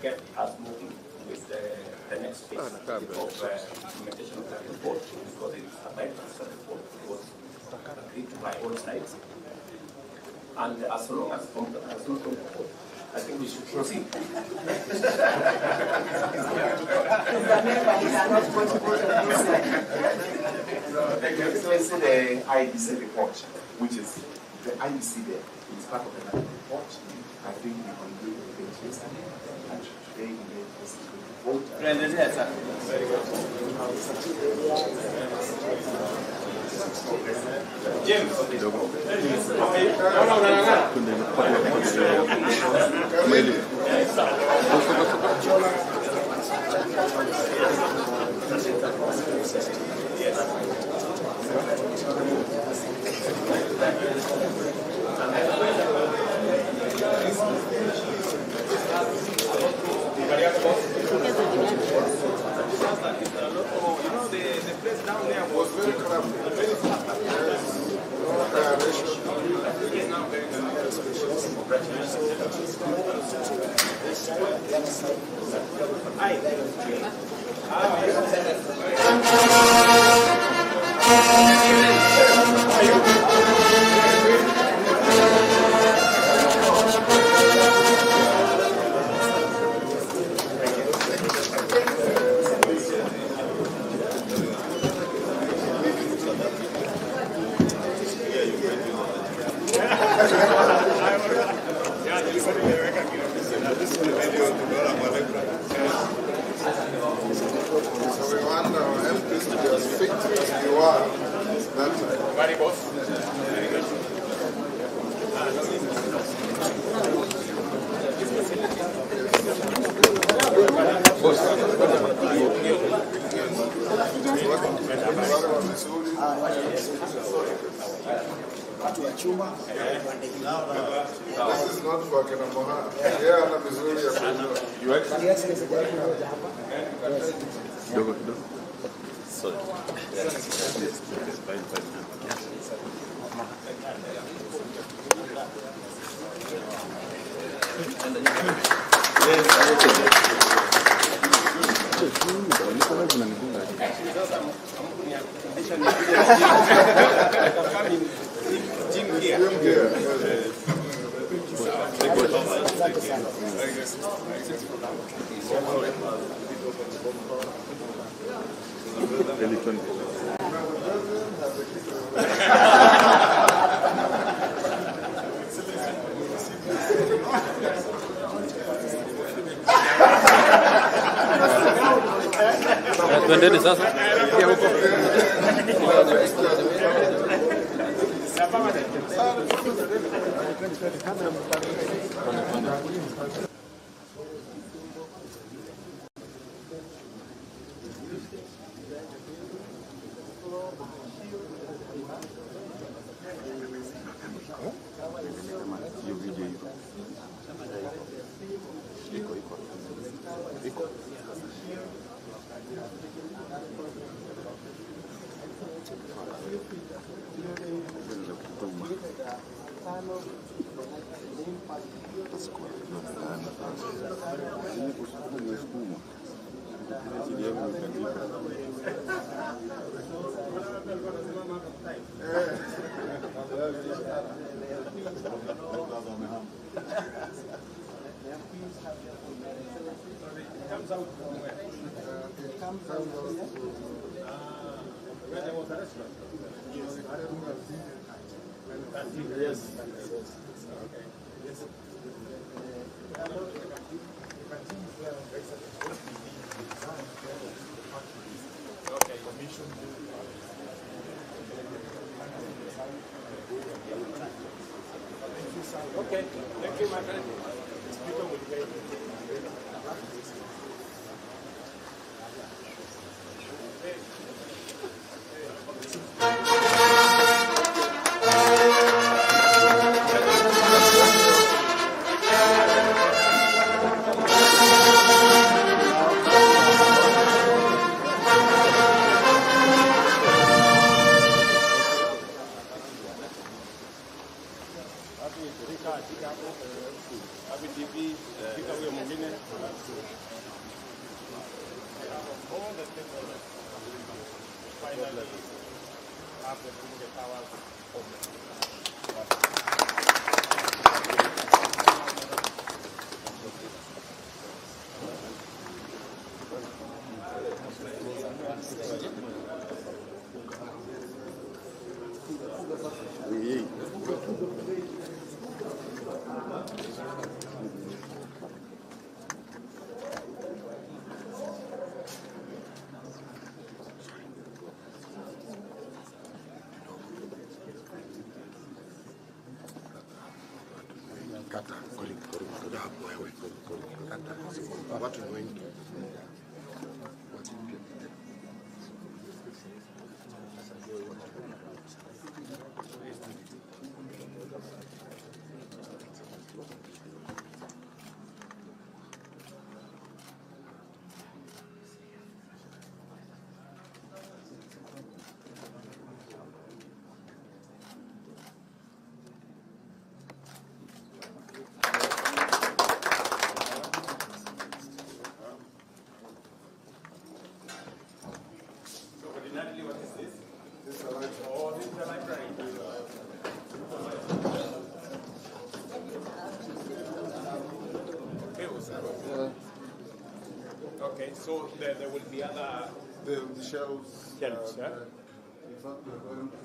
get us moving with the next phase of implementation of the report, because it's a bipartisan report. It was agreed to by all sides. And as long as I think we should proceed. The IDC report, which is the IDC there, is part of the report. I think we can do it yesterday, and today we made this vote. James. The place down there was very corrupt. Congratulations. Tuendeni sasa. Okay, thank you, my friend. Speaker will wait. Watu ni wengi. Okay, so there will be other The shelves. shelves, yeah? In fact, we're going to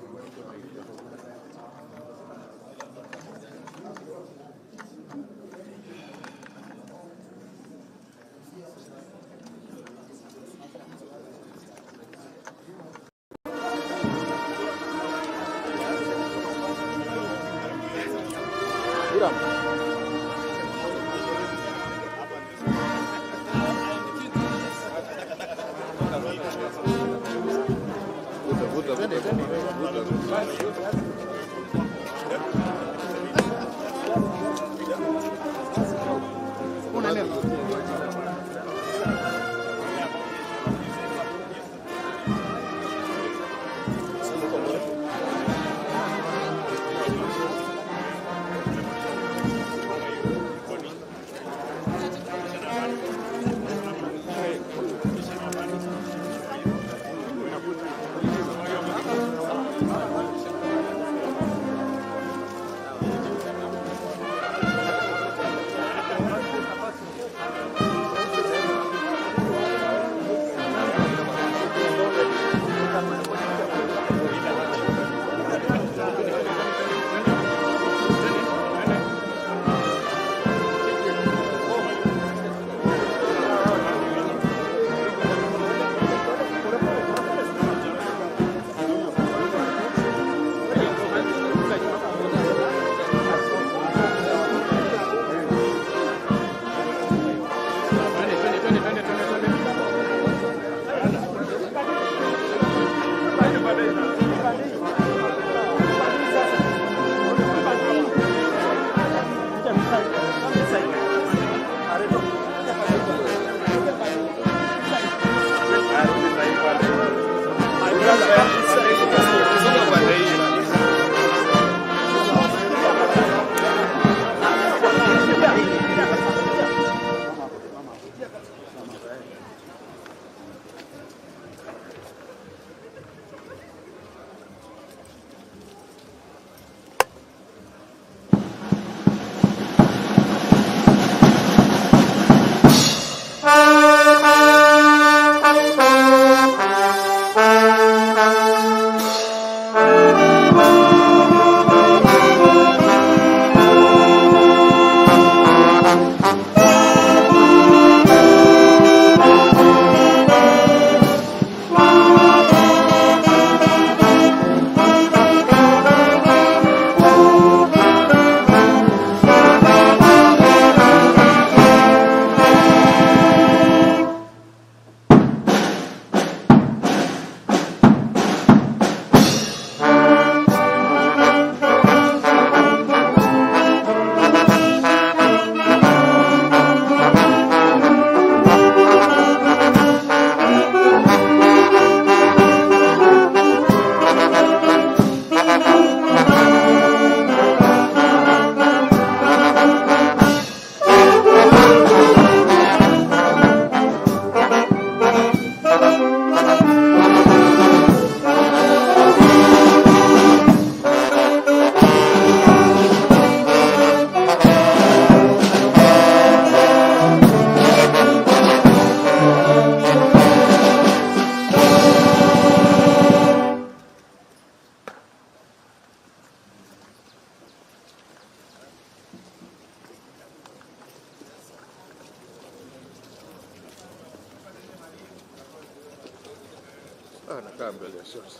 anakaa mbele ya source.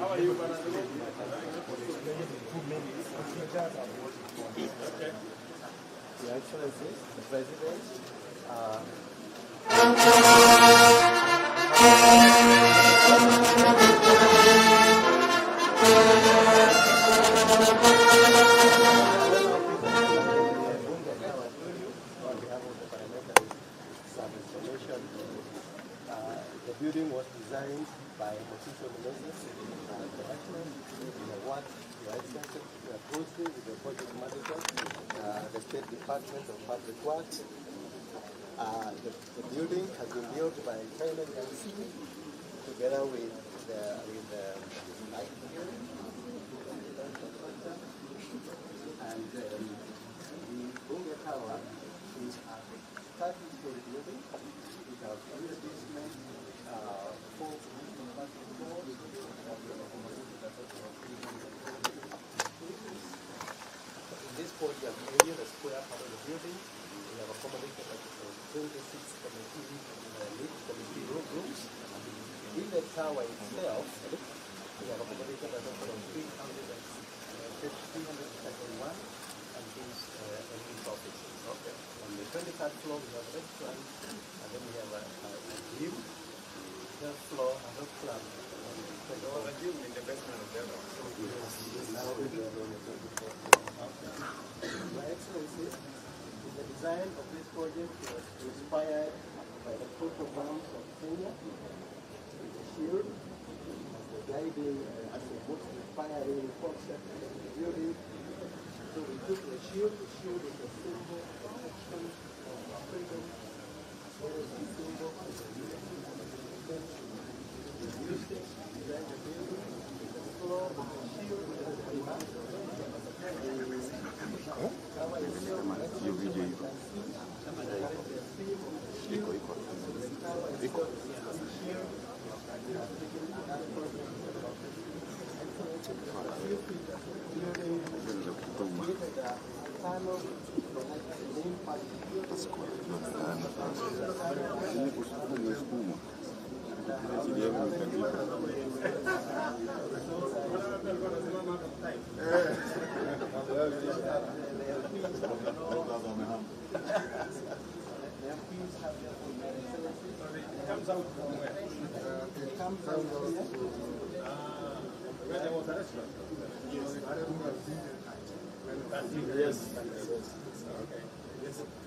How are you, Madam? Okay. Your Excellency, the President, the building was designed by Mosisho Meneses, what Your Excellency closely with the project manager, the State Department of Public Works. The building has been built by KTNNews together with the light here. And the Bunge Tower is a 30-story building. It has three basements, 4 floors, in this podium area, the square part of the building, we have accommodated 26 committee rooms. In the tower itself, we have accommodated a total of 331 and these offices. Okay. On the 23rd floor, we have restaurant, and then we have a gym. Third floor, a health club. There was a gym in the basement of the other one. Now we are on the 24th floor. Your Excellency, the design of this project was inspired by the programs of Kenya, the shield, the guiding as the most inspiring concept of the building. So we took the shield is a symbol of protection of freedom, as well as a symbol of the unity of the nation. We used it to design the building, the floor of the shield, Comes out from where? it comes out Where there was a restaurant? Yes. Okay. Yes. Okay.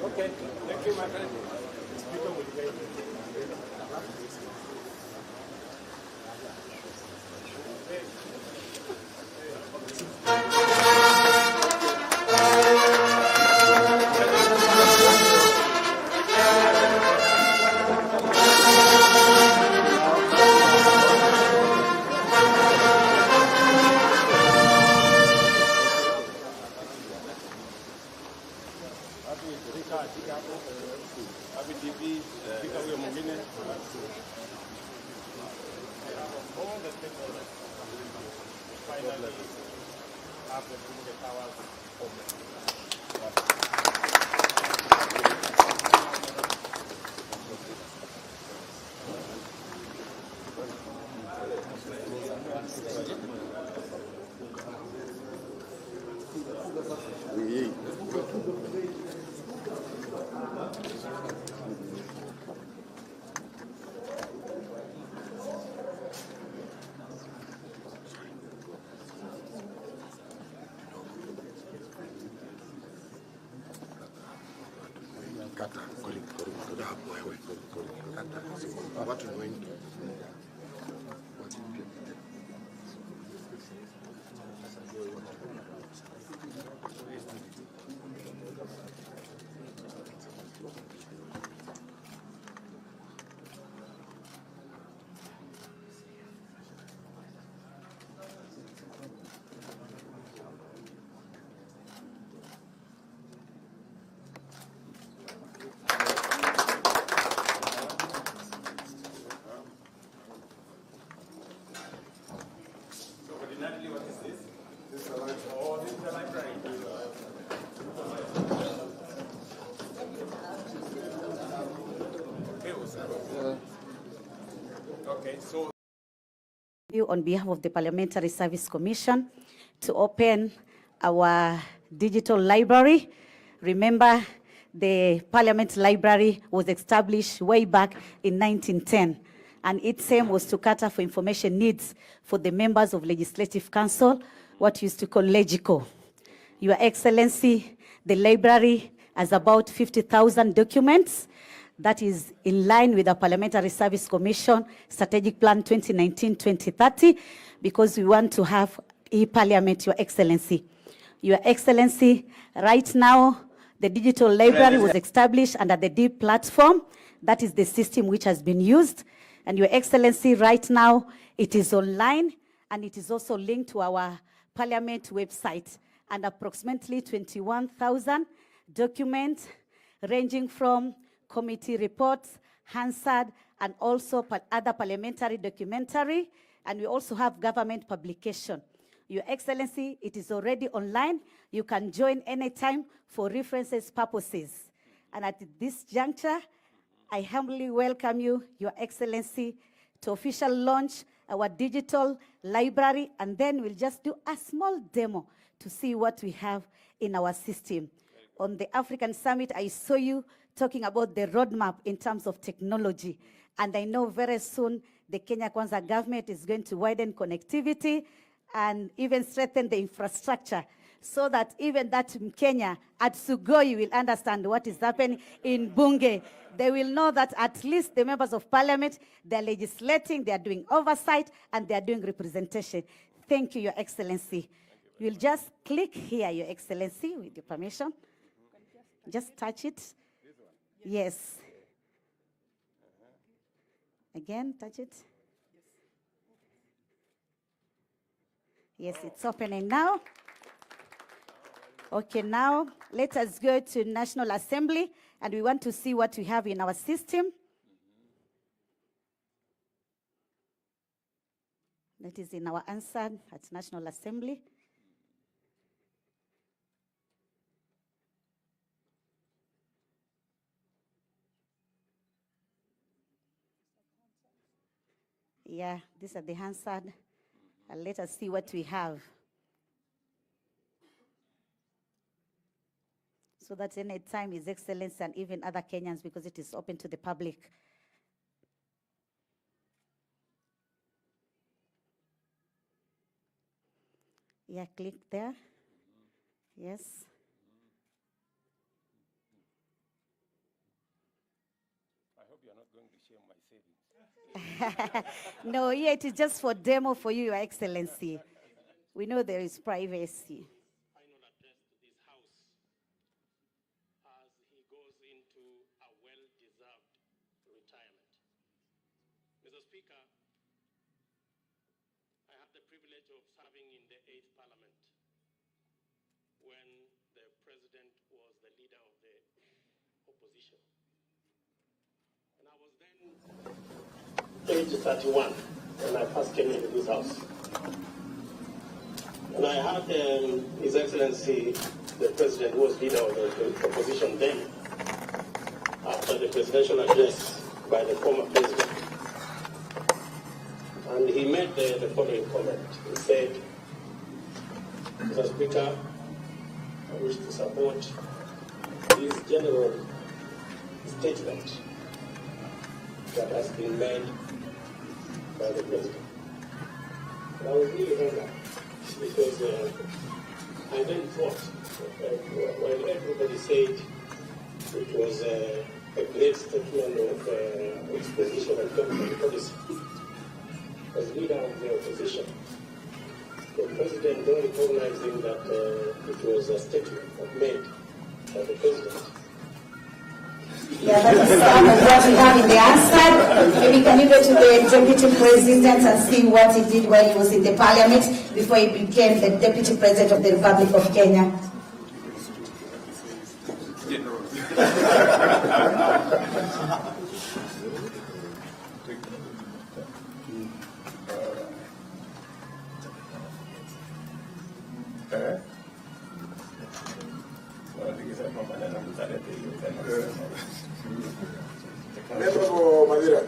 Okay. Thank you, my friend. The speaker will wait. Watu ni wengi. You on behalf of the Parliamentary Service Commission to open our digital library. Remember, the Parliament Library was established way back in 1910, and its aim was to cater for information needs for the members of Legislative Council, what we used to call LEGICO. Your Excellency, the library has about 50,000 documents. That is in line with the Parliamentary Service Commission Strategic Plan 2019-2030, because we want to have e-Parliament, Your Excellency. Your Excellency, right now, the digital library was established under the DEEP platform. That is the system which has been used. And Your Excellency, right now, it is online, and it is also linked to our Parliament website. And approximately 21,000 documents ranging from committee reports, Hansard, and also other parliamentary documentary, and we also have government publication. Your Excellency, it is already online. You can join anytime for references purposes. And at this juncture, I humbly welcome you, Your Excellency, to official launch our digital library, and then we'll just do a small demo to see what we have in our system. On the African Summit, I saw you talking about the roadmap in terms of technology. And I know very soon the Kenya Kwanza government is going to widen connectivity and even strengthen the infrastructure so that even that in Kenya at Sugoi will understand what is happening in Bunge. They will know that at least the members of parliament, they're legislating, they're doing oversight, and they're doing representation. Thank you, Your Excellency. You'll just click here, Your Excellency, with your permission. Just touch it. Yes. Again, touch it. Yes, it's opening now. Okay, now let us go to National Assembly, and we want to see what we have in our system. That is in our answer at National Assembly. Yeah, these are the Hansard. And let us see what we have. So that any time His Excellency and even other Kenyans, because it is open to the public. Yeah, click there. Yes. I hope you're not going to share my savings. No, yeah, it is just for demo for you, Your Excellency. We know there is privacy. Final address to this House as he goes into a well-deserved retirement. Mr. Speaker, I had the privilege of serving in the 8th Parliament when the President was the leader of the opposition. And I was then age 31 when I first came into this House. And I had His Excellency, the President, who was leader of the opposition then, after the presidential address by the former President. And he made the following comment. He said, Mr. Speaker, I wish to support this general statement that has been made by the President. And I was really angry because I then thought, when everybody said it was a great statement of exposition and government policy, as leader of the opposition, the President, though recognizing that it was a statement made by the President. Yeah, that is some of what we have in the answer. Maybe can you go to the Deputy President and see what he did while he was in the Parliament before he became the Deputy President of the Republic of Kenya? Madira.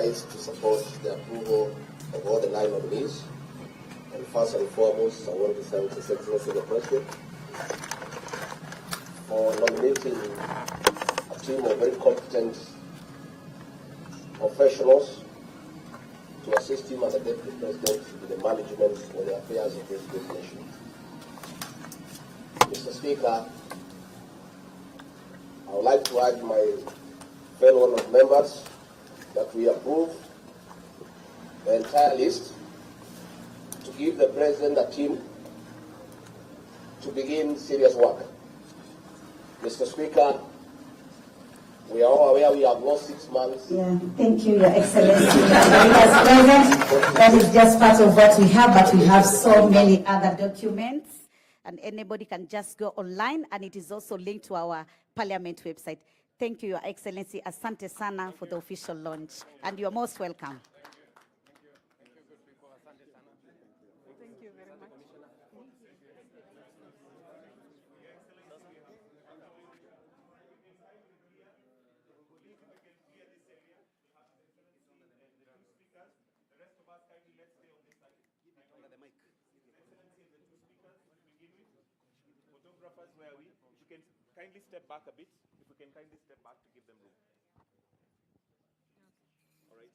rise to support the approval of all the 9 nominees. And first and foremost, I want to thank His Excellency the President for nominating a team of very competent professionals to assist him as the Deputy President in the management of the affairs of this great nation. Mr. Speaker, I would like to urge my fellow members that we approve the entire list to give the President a team to begin serious work. Mr. Speaker, we are all aware we have lost 6 months. Yeah, thank you, Your Excellency. As President, that is just part of what we have, but we have so many other documents, and anybody can just go online, and it is also linked to our Parliament website. Thank you, Your Excellency. Asante sana for the official launch, and you are most welcome. Where are we? If you can kindly step back a bit. If we can kindly step back to give them room. All right.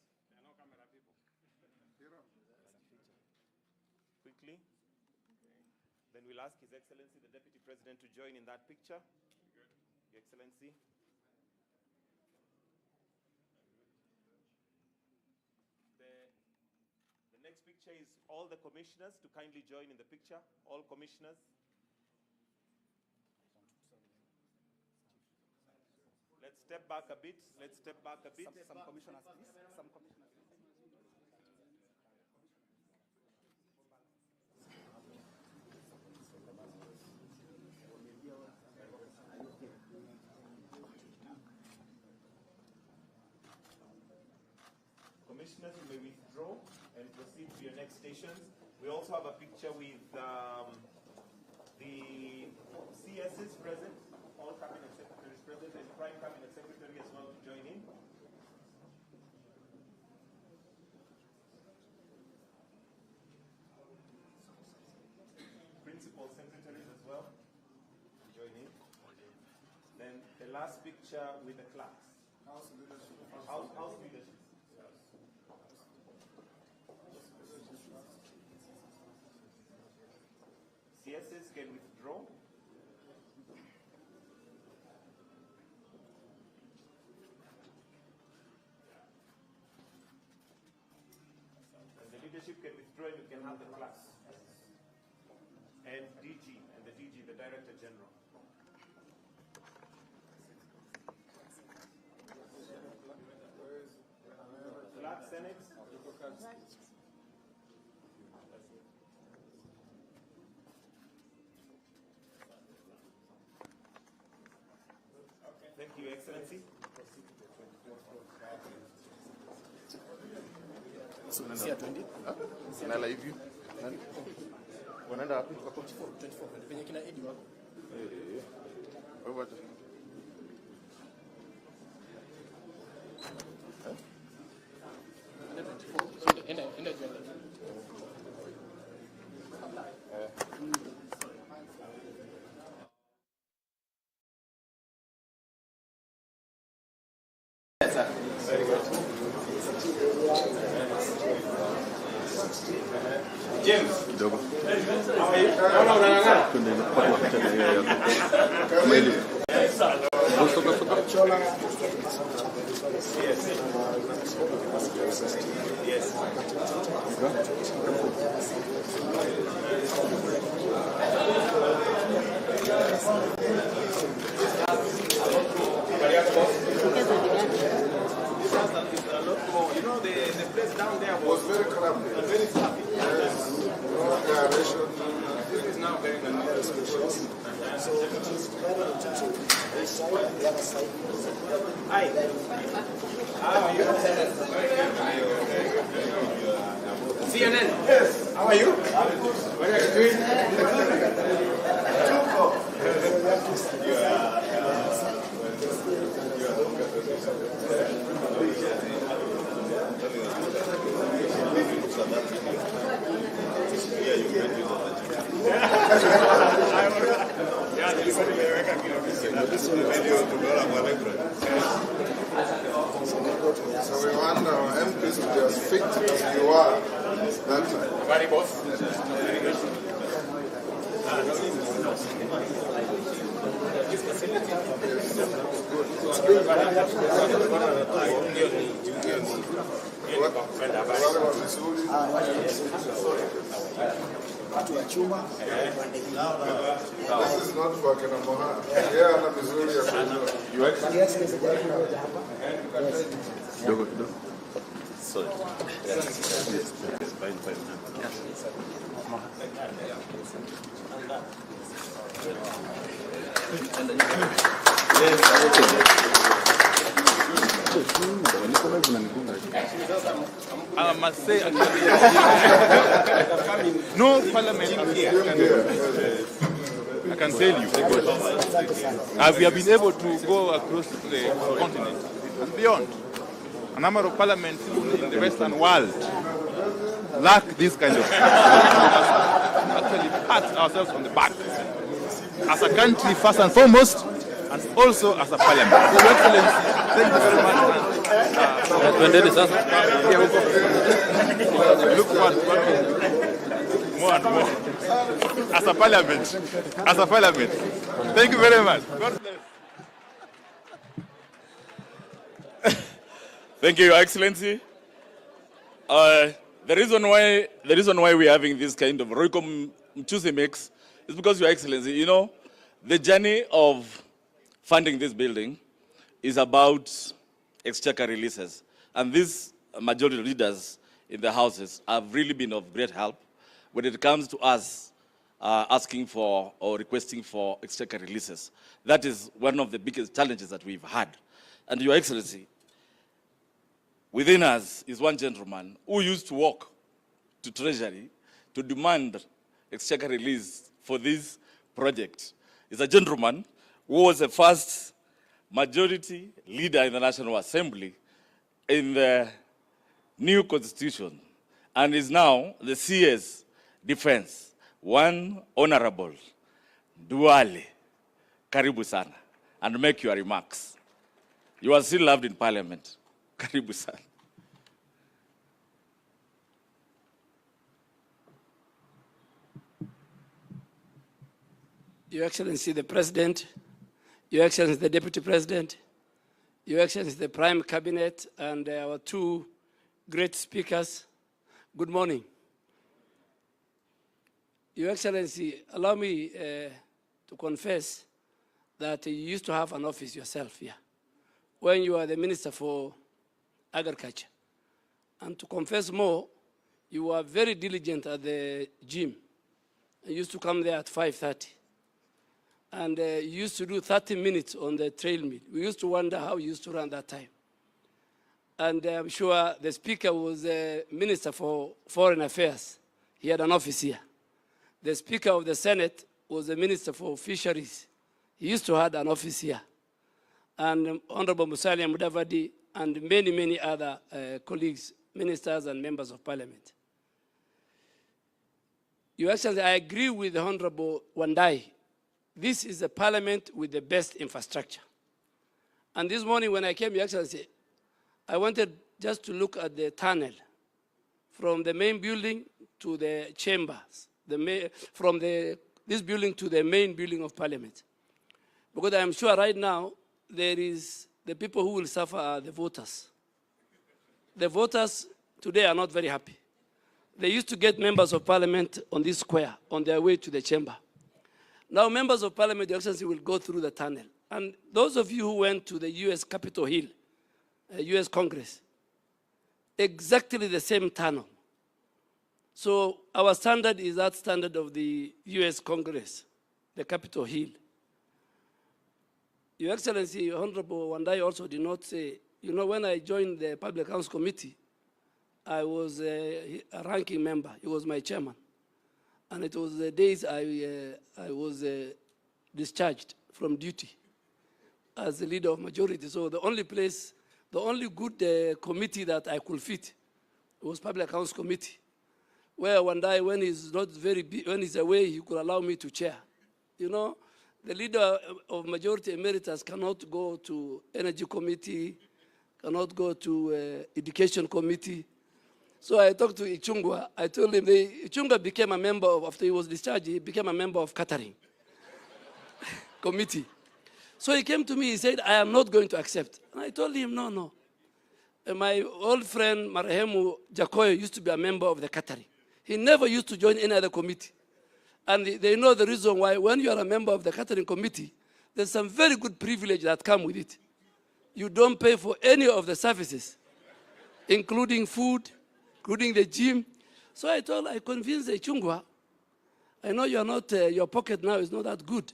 Quickly. Then we'll ask His Excellency the Deputy President to join in that picture. Your Excellency. The next picture is all the commissioners to kindly join in the picture. All commissioners. Let's step back a bit. Let's step back a bit. Some commissioners, please. Some commissioners. Commissioners, you may withdraw and proceed to your next stations. We also have a picture with the CSs present, all cabinet secretaries present, and Prime Cabinet Secretary as well to join in. Principal secretaries as well to join in. Then the last picture with the clerks. House leadership. House leadership. CSs can withdraw. And the leadership can withdraw and you can have the class. And DG, the Director General. Flat Senate. Thank you, Excellency. So, si atuende. Nala hivi. Nani? Wanaenda wapi? Kwa 24. Penye kina Edi wako. Wewe wacha. Enda juenda. Very good. James. Kidogo. How are you? No. Kunde kwa picha na yeye hapo. Mwili. Soka. Yes. Yes. You know, the place down there was very crowded and very happy. This is now getting another specialist. So it is very important. This side, the other side. Hi. How are you? CNN. Yes. How are you? What are you doing? So we want our MPs to be as fit as you are that time. Very boss. This is not for Kina Moha. Yeah, na vizuri ya kujua. Sorry. Yes, fine. I must say, no parliament I can tell you, we have been able to go across the continent and beyond. A number of parliaments in the Western world lack this kind of actually pat ourselves on the back as a country first and foremost, and also as a parliament. Your Excellency, thank you very much. Look forward to working more and more as a parliament. Thank you very much. God bless. Thank you, Your Excellency. The reason why we're having this kind of Royco Mchuzi mix is because, Your Excellency, you know, the journey of funding this building is about exchequer releases. And these majority leaders in the houses have really been of great help when it comes to us asking for or requesting for exchequer releases. That is one of the biggest challenges that we've had. And Your Excellency, within us is one gentleman who used to walk to Treasury to demand exchequer release for this project. He's a gentleman who was the first majority leader in the National Assembly in the new constitution and is now the CS Defense. One Honorable Duale, karibu sana, and make your remarks. You are still loved in Parliament. Karibu sana. Your Excellency the President, Your Excellency the Deputy President, Your Excellency the Prime Cabinet, and our two great speakers, good morning. Your Excellency, allow me to confess that you used to have an office yourself here when you were the Minister for Agriculture. And to confess more, you were very diligent at the gym. You used to come there at 5:30. And you used to do 30 minutes on the trail mill. We used to wonder how you used to run that time. And I'm sure the Speaker was the Minister for Foreign Affairs. He had an office here. The Speaker of the Senate was the Minister for Fisheries. He used to have an office here. And Honorable Musalia Mudavadi and many, many other colleagues, ministers and members of Parliament. Your Excellency, I agree with the Honorable Wandai. This is a parliament with the best infrastructure. And this morning when I came, Your Excellency, I wanted just to look at the tunnel from the main building to the chambers, from this building to the main building of Parliament. Because I am sure right now there is the people who will suffer are the voters. The voters today are not very happy. They used to get members of Parliament on this square on their way to the chamber. Now, members of Parliament, Your Excellency, will go through the tunnel. And those of you who went to the US Capitol Hill, US Congress, exactly the same tunnel. So our standard is that standard of the US Congress, the Capitol Hill. Your Excellency, Honorable Wandai also did not say, you know, when I joined the Public Accounts Committee, I was a ranking member. He was my chairman. And it was the days I was discharged from duty as the leader of majority. So the only place, the only good committee that I could fit was Public Accounts Committee, where one day when he's not when he's away, he could allow me to chair. You know, the leader of majority emeritus cannot go to Energy Committee, cannot go to education committee. So I talked to Ichungwa. I told him, Ichungwa became a member of, after he was discharged, he became a member of catering committee. So he came to me, he said, I am not going to accept. And I told him, no. And my old friend, Marehemu Jakoyo, used to be a member of the catering. He never used to join any other committee. And they know the reason why. When you are a member of the catering committee, there's some very good privilege that come with it. You don't pay for any of the services, including food, including the gym. So I convinced Ichungwa, I know you are not, your pocket now is not that good.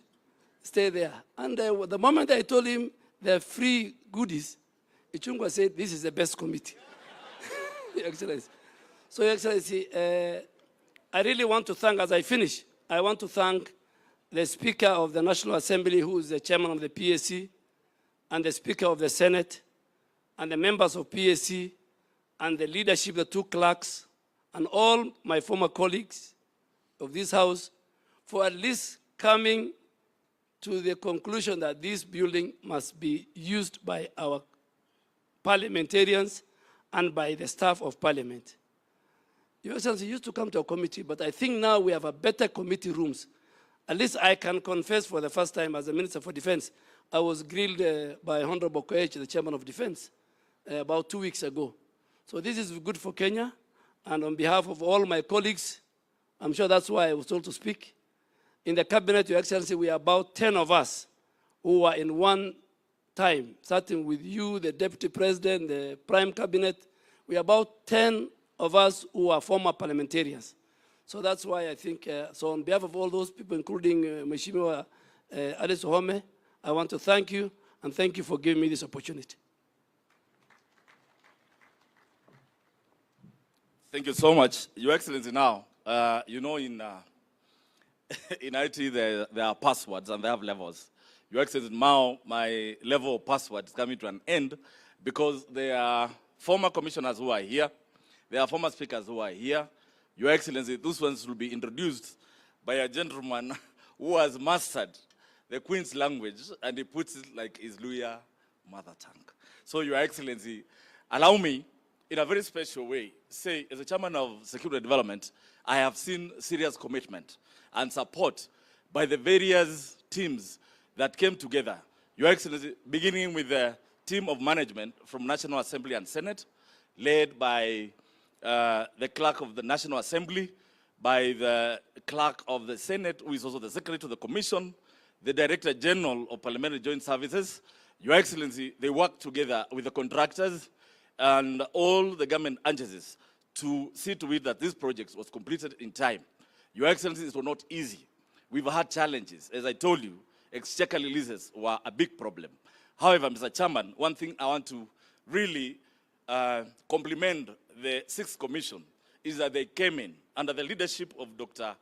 Stay there. And the moment I told him the free goodies, Ichungwa said, this is the best committee. Excellency. So, Excellency, I really want to thank, as I finish, I want to thank the Speaker of the National Assembly, who is the chairman of the PSC, and the Speaker of the Senate, and the members of PSC, and the leadership, the two clerks, and all my former colleagues of this House, for at least coming to the conclusion that this building must be used by our parliamentarians and by the staff of Parliament. Your Excellency used to come to a committee, but I think now we have a better committee rooms. At least I can confess for the first time as a Minister for Defense, I was grilled by Honorable Koech, the Chairman of Defense, about 2 weeks ago. So this is good for Kenya, and on behalf of all my colleagues, I'm sure that's why I was told to speak. In the cabinet, Your Excellency, we are about 10 of us who are in one time, starting with you, the Deputy President, the Prime Cabinet. We are about 10 of us who are former parliamentarians. So that's why I think, so on behalf of all those people, including Mheshimiwa Alice Ohome, I want to thank you, and thank you for giving me this opportunity. Thank you so much. Your Excellency, now, you know, in IT, there are passwords and they have levels. Your Excellency, now my level of password is coming to an end because there are former commissioners who are here. There are former speakers who are here. Your Excellency, those ones will be introduced by a gentleman who has mastered the Queen's language, and he puts it like his Luya mother tongue. So, Your Excellency, allow me, in a very special way, say, as a chairman of Security Development, I have seen serious commitment and support by the various teams that came together. Your Excellency, beginning with the team of management from National Assembly and Senate, led by the clerk of the National Assembly, by the clerk of the Senate, who is also the secretary to the Commission, the Director General of Parliamentary Joint Services. Your Excellency, they worked together with the contractors and all the government agencies to see to it that this project was completed in time. Your Excellency, it was not easy. We've had challenges. As I told you, exchequer releases were a big problem. However, Mr. Chairman, one thing I want to really compliment the 6th Commission is that they came in under the leadership of Dr.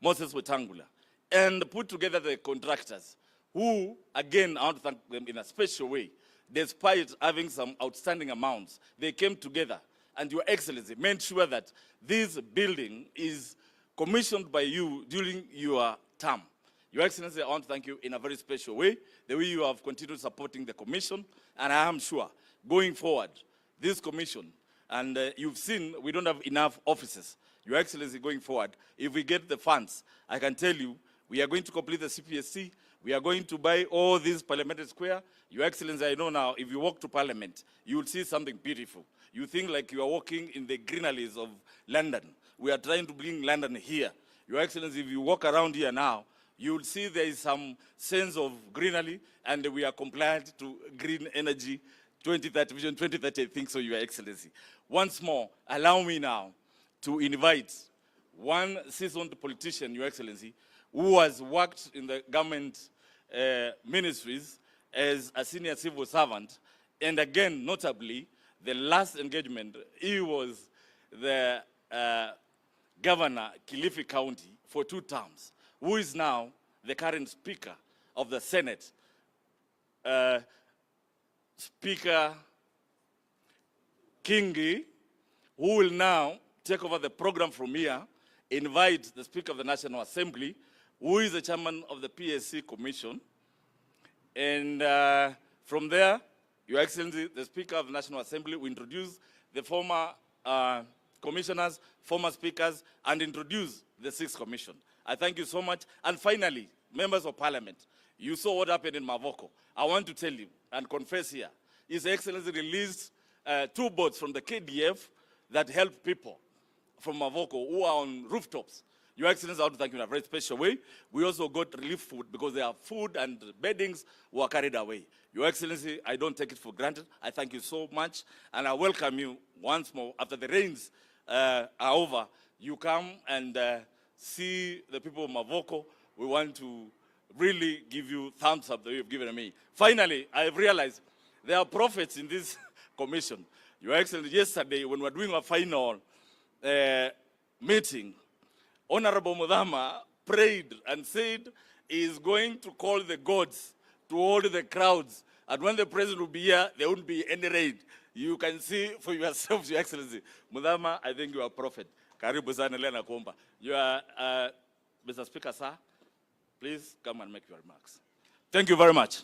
Moses Wetangula and put together the contractors who, again, I want to thank them in a special way. Despite having some outstanding amounts, they came together, and Your Excellency made sure that this building is commissioned by you during your term. Your Excellency, I want to thank you in a very special way, the way you have continued supporting the Commission, and I am sure, going forward, this Commission, and you've seen we don't have enough offices. Your Excellency, going forward, if we get the funds, I can tell you, we are going to complete the CPSC, we are going to buy all these parliamentary square. Your Excellency, I know now, if you walk to Parliament, you will see something beautiful. You think like you are walking in the greeneries of London. We are trying to bring London here. Your Excellency, if you walk around here now, you will see there is some sense of greenery, and we are compliant to green energy 2030, Vision 2030, I think so, Your Excellency. Once more, allow me now to invite one seasoned politician, Your Excellency, who has worked in the government ministries as a senior civil servant, and again, notably, the last engagement, he was the governor, Kilifi County, for 2 terms, who is now the current Speaker of the Senate, Speaker Kingi, who will now take over the program from here, invite the Speaker of the National Assembly, who is the chairman of the PSC Commission, and from there, Your Excellency, the Speaker of the National Assembly, will introduce the former commissioners, former speakers, and introduce the 6th commission. I thank you so much. And finally, members of parliament, you saw what happened in Mavoko. I want to tell you and confess here, His Excellency released 2 boats from the KDF that help people from Mavoko who are on rooftops. Your Excellency, I want to thank you in a very special way. We also got relief food because their food and beddings were carried away. Your Excellency, I don't take it for granted. I thank you so much, and I welcome you once more. After the rains are over, you come and see the people of Mavoko. We want to really give you thumbs up that you've given me. Finally, I have realized there are prophets in this commission. Your Excellency, yesterday when we were doing our final meeting, Honorable Mudhama prayed and said he is going to call the gods to hold the crowds. And when the president will be here, there won't be any raid. You can see for yourselves, Your Excellency. Mudhama, I think you are a prophet. Karibu sana Lena Komba. You are, Mr. Speaker, sir, please come and make your remarks. Thank you very much.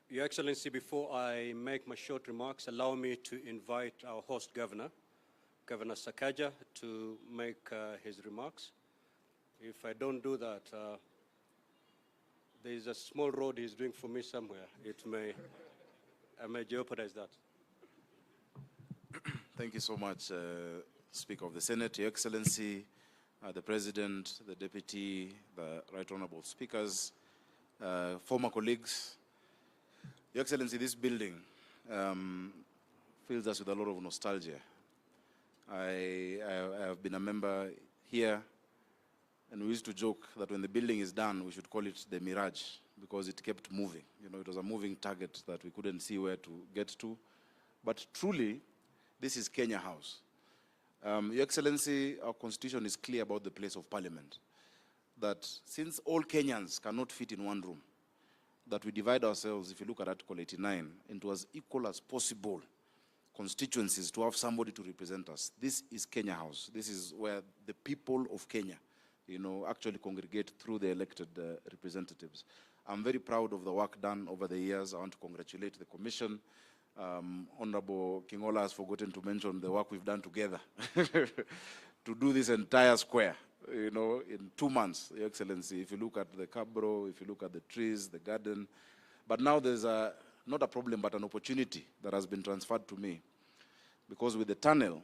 Your Excellency, before I make my short remarks, allow me to invite our host governor, Governor Sakaja, to make his remarks. If I don't do that, there is a small road he's doing for me somewhere. I may jeopardize that. Thank you so much, Speaker of the Senate, Your Excellency, the President, the Deputy, the Right Honorable Speakers, former colleagues. Your Excellency, this building fills us with a lot of nostalgia. I have been a member here, and we used to joke that when the building is done, we should call it the Mirage, because it kept moving. You know, it was a moving target that we couldn't see where to get to. But truly, this is Kenya House. Your Excellency, our constitution is clear about the place of parliament, that since all Kenyans cannot fit in one room, that we divide ourselves, if you look at Article 89, into as equal as possible constituencies to have somebody to represent us. This is Kenya House. This is where the people of Kenya, you know, actually congregate through the elected representatives. I'm very proud of the work done over the years. I want to congratulate the Commission. Honorable Kingola has forgotten to mention the work we've done together to do this entire square, you know, in 2 months, Your Excellency. If you look at the cabro, if you look at the trees, the garden. But now there's not a problem, but an opportunity that has been transferred to me. Because with the tunnel,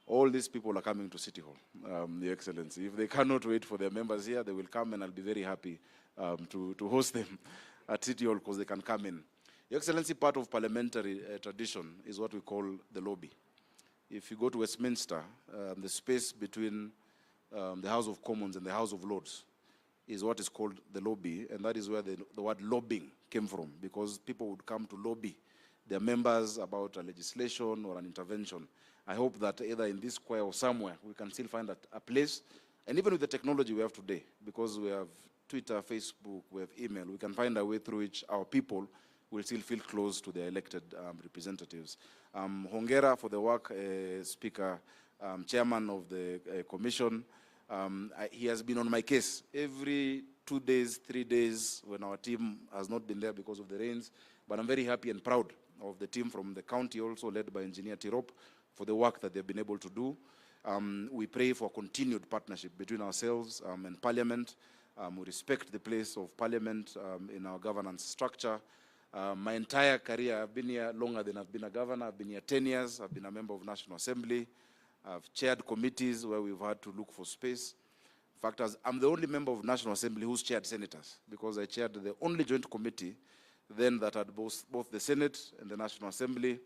all these people are coming to City Hall, Your Excellency. If they cannot wait for their members here, they will come, and I'll be very happy to host them at City Hall because they can come in. Your Excellency, part of parliamentary tradition is what we call the lobby. If you go to Westminster, the space between the House of Commons and the House of Lords is what is called the lobby, and that is where the word lobbying came from, because people would come to lobby their members about a legislation or an intervention. I hope that either in this square or somewhere, we can still find a place, and even with the technology we have today, because we have Twitter, Facebook, we have email, we can find a way through which our people will still feel close to their elected representatives. Hongera for the work, Speaker, Chairman of the Commission. He has been on my case every 2 days, 3 days when our team has not been there because of the rains. But I'm very happy and proud of the team from the county, also led by Engineer Tirop, for the work that they've been able to do. We pray for continued partnership between ourselves and Parliament. We respect the place of Parliament in our governance structure. My entire career, I've been here longer than I've been a governor. I've been here 10 years. I've been a member of National Assembly. I've chaired committees where we've had to look for space. In fact, I'm the only member of National Assembly who's chaired senators, because I chaired the only joint committee then that had both the Senate and the National Assembly.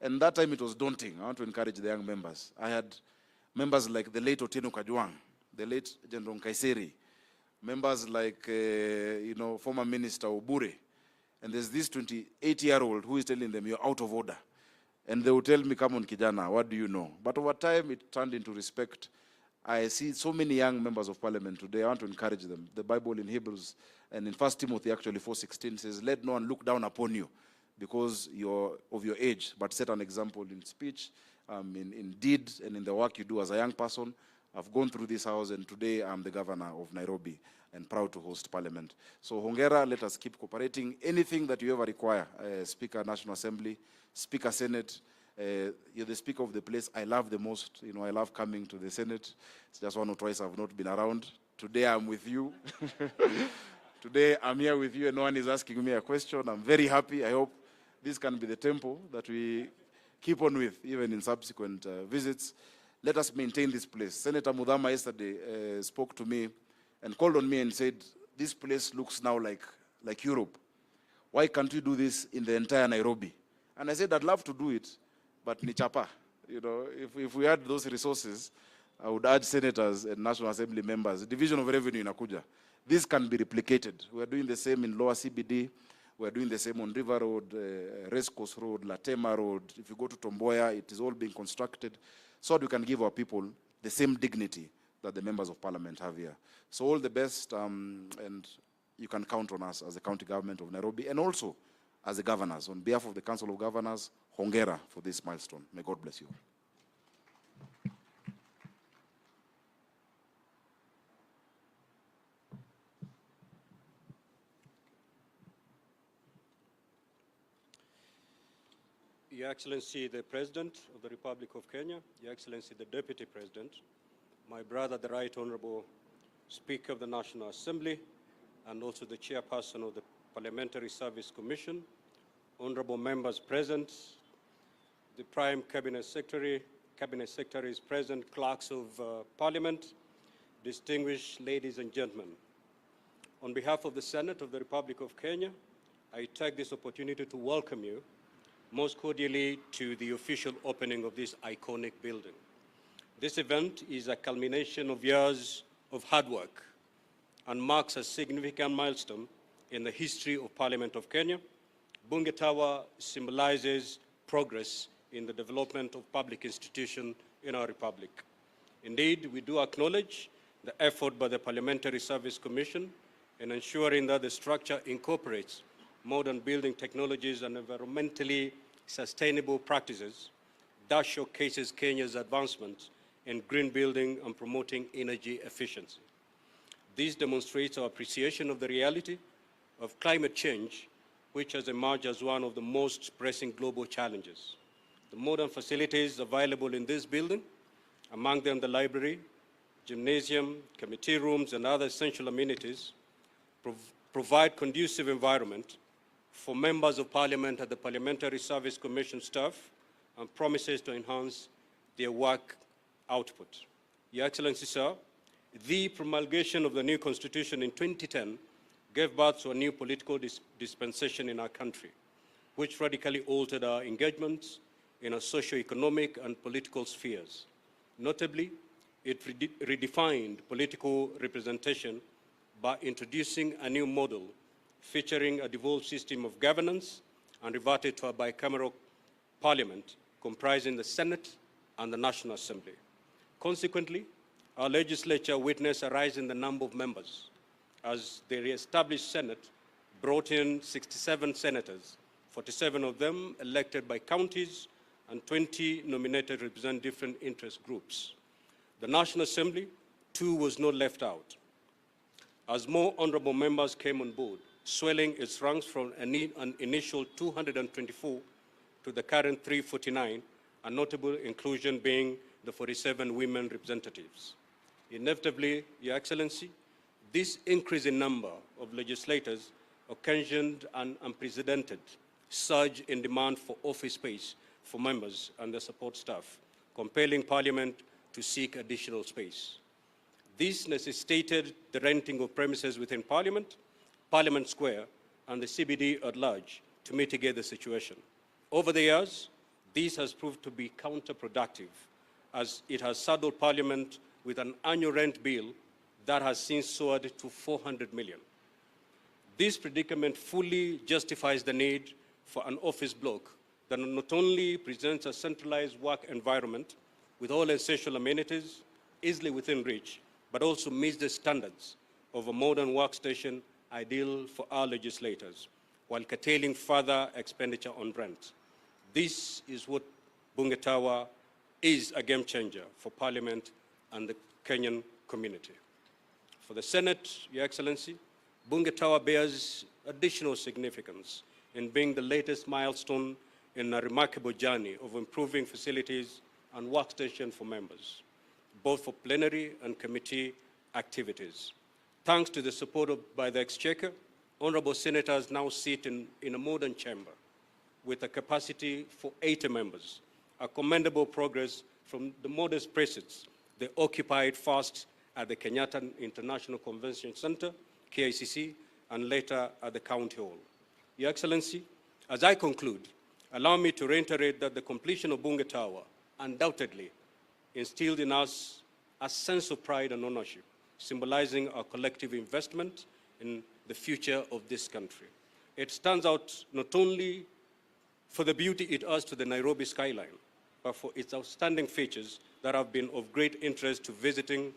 And that time it was daunting. I want to encourage the young members. I had members like the late Otieno Kajwang, the late General Kaiseri, members like, former Minister Obure. And there's this 28-year-old who is telling them, you're out of order. And they will tell me, come on, Kijana, what do you know? But over time, it turned into respect. I see so many young members of Parliament today. I want to encourage them. The Bible in Hebrews and in 1 Timothy, actually, 4:16 says, let no one look down upon you because you're of your age, but set an example in speech, in deed, and in the work you do as a young person. I've gone through this house, and today I'm the governor of Nairobi and proud to host Parliament. So hongera, let us keep cooperating. Anything that you ever require, Speaker, National Assembly, Speaker, Senate, you're the Speaker of the place I love the most. You know, I love coming to the Senate. It's just one or twice I've not been around. Today I'm with you. Today I'm here with you and no one is asking me a question. I'm very happy. I hope this can be the tempo that we keep on with, even in subsequent visits. Let us maintain this place. Senator Mudhama yesterday spoke to me and called on me and said, this place looks now like Europe. Why can't we do this in the entire Nairobi? And I said, I'd love to do it, but ni chapa. You know, if we had those resources, I would urge senators and National Assembly members, division of revenue in Abuja. This can be replicated. We're doing the same in Lower CBD. We're doing the same on River Road, Racecourse Road, Latema Road. If you go to Tomboya, it is all being constructed so that we can give our people the same dignity that the members of Parliament have here. So all the best, and you can count on us as the county government of Nairobi and also as the governors. On behalf of the Council of Governors, hongera for this milestone. May God bless you all. Your Excellency, the President of the Republic of Kenya, Your Excellency, the Deputy President, my brother, the Right Honorable Speaker of the National Assembly, and also the Chairperson of the Parliamentary Service Commission, honorable members present, the Prime Cabinet Secretaries present, clerks of Parliament, distinguished ladies and gentlemen. On behalf of the Senate of the Republic of Kenya, I take this opportunity to welcome you most cordially to the official opening of this iconic building. This event is a culmination of years of hard work and marks a significant milestone in the history of Parliament of Kenya. Bunge Tower symbolizes progress in the development of public institutions in our republic. Indeed, we do acknowledge the effort by the Parliamentary Service Commission in ensuring that the structure incorporates modern building technologies and environmentally sustainable practices that showcases Kenya's advancements in green building and promoting energy efficiency. This demonstrates our appreciation of the reality of climate change, which has emerged as one of the most pressing global challenges. The modern facilities available in this building, among them the library, gymnasium, committee rooms, and other essential amenities, provide conducive environment for members of Parliament and the Parliamentary Service Commission staff and promises to enhance their work output. Your Excellency, sir, the promulgation of the new constitution in 2010 gave birth to a new political dispensation in our country, which radically altered our engagements in our socio-economic and political spheres. Notably, it redefined political representation by introducing a new model featuring a devolved system of governance and reverted to a bicameral parliament comprising the Senate and the National Assembly. Consequently, our legislature witnessed a rise in the number of members as the re-established Senate brought in 67 senators, 47 of them elected by counties and 20 nominated to represent different interest groups. The National Assembly, too, was not left out, as more honorable members came on board, swelling its ranks from an initial 224 to the current 349, a notable inclusion being the 47 women representatives. Inevitably, Your Excellency, this increase in number of legislators occasioned an unprecedented surge in demand for office space for members and their support staff, compelling Parliament to seek additional space. This necessitated the renting of premises within Parliament, Parliament Square, and the CBD at large to mitigate the situation. Over the years, this has proved to be counterproductive, as it has saddled Parliament with an annual rent bill that has since soared to 400 million. This predicament fully justifies the need for an office block that not only presents a centralized work environment with all essential amenities easily within reach, but also meets the standards of a modern workstation ideal for our legislators, while curtailing further expenditure on rent. This is what Bunge Tower is, a game changer for Parliament and the Kenyan community. For the Senate, Your Excellency, Bunge Tower bears additional significance in being the latest milestone in a remarkable journey of improving facilities and workstation for members, both for plenary and committee activities. Thanks to the support by the Exchequer, honorable senators now sit in a modern chamber with a capacity for 80 members, a commendable progress from the modest precincts they occupied first at the Kenyatta International Convention Center, KICC, and later at the County Hall. Your Excellency, as I conclude, allow me to reiterate that the completion of Bunge Tower undoubtedly instilled in us a sense of pride and ownership, symbolizing our collective investment in the future of this country. It stands out not only for the beauty it adds to the Nairobi skyline, but for its outstanding features that have been of great interest to visiting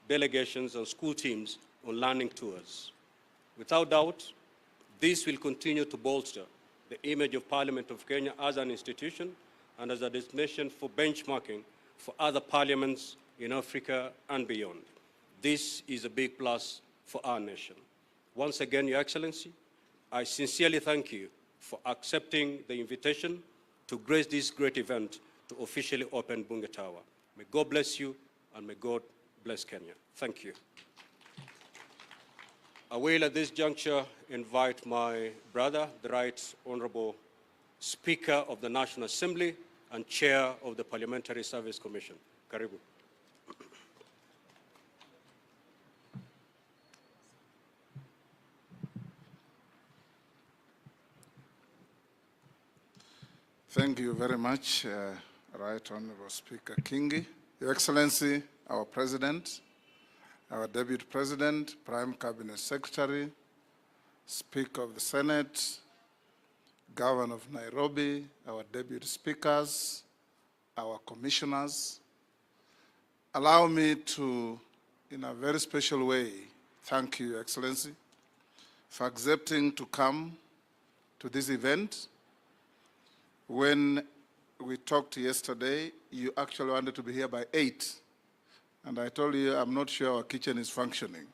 delegations and school teams on learning tours. Without doubt, this will continue to bolster the image of Parliament of Kenya as an institution and as a destination for benchmarking for other parliaments in Africa and beyond. This is a big plus for our nation. Once again, Your Excellency, I sincerely thank you for accepting the invitation to grace this great event to officially open Bunge Tower. May God bless you and may God bless Kenya. Thank you. I will at this juncture invite my brother, the Right Honorable Speaker of the National Assembly and Chair of the Parliamentary Service Commission. Karibu. Thank you very much, Right Honorable Speaker Kingi. Your Excellency, our President, our Deputy President, Prime Cabinet Secretary, Speaker of the Senate, Governor of Nairobi, our Deputy Speakers, our Commissioners. Allow me to, in a very special way, thank you, Your Excellency, for accepting to come to this event. When we talked yesterday, you actually wanted to be here by 8. And I told you, I'm not sure our kitchen is functioning.